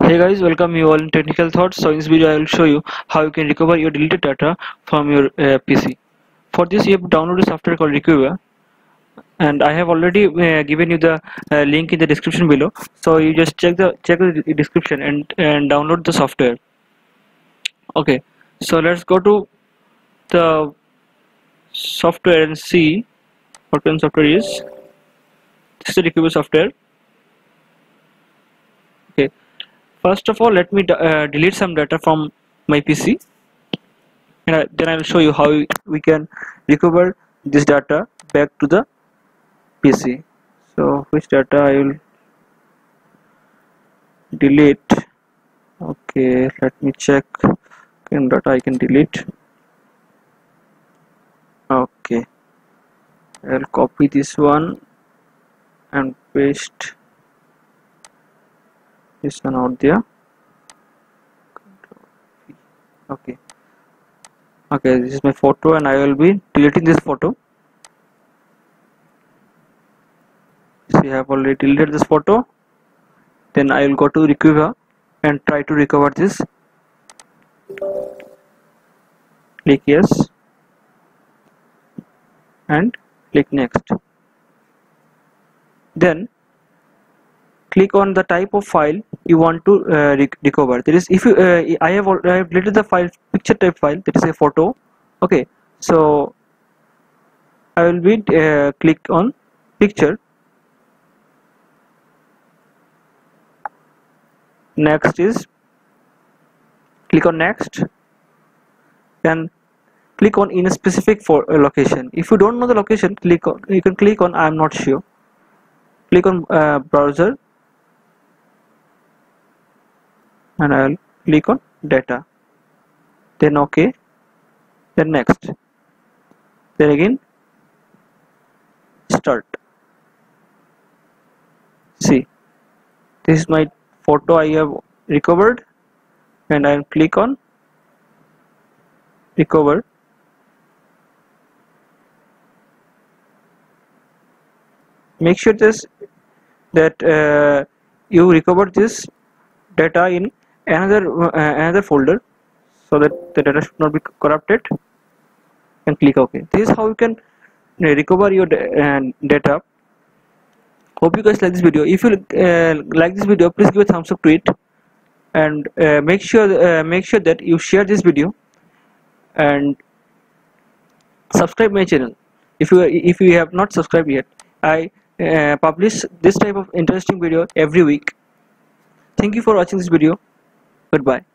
Hey guys, welcome you all in Technical Thoughts. So in this video I will show you how you can recover your deleted data from your PC. For this you have to download a software called Recover, and I have already given you the link in the description below. So you just check the description and download the software. Okay, so let's go to the software and see what kind of software is. This is the Recover software. Okay, first of all let me delete some data from my PC, and then I will show you how we can recover this data back to the PC. So which data I will delete? Okay, let me check what data I can delete. Okay, I will copy this one and paste this one out there. Okay, this is my photo and I will be deleting this photo. So I have already deleted this photo. Then I will go to Recover and try to recover this. Click yes and click next. Then click on the type of file you want to recover. That is, if you I have deleted the file, picture type file, that is a photo. Okay, so I will be click on picture. Next is click on next, then click on in a specific location. If you don't know the location, you can click on I am not sure. Click on browser and I will click on data, then OK, then next, then again start. See, this is my photo I have recovered, and I will click on recover. Make sure that you recover this data in another folder, so that the data should not be corrupted, and click OK. This is how you can recover your data. Hope you guys like this video. If you like this video, please give a thumbs up to it, and make sure that you share this video and subscribe my channel. If you have not subscribed yet, I publish this type of interesting video every week. Thank you for watching this video. Goodbye.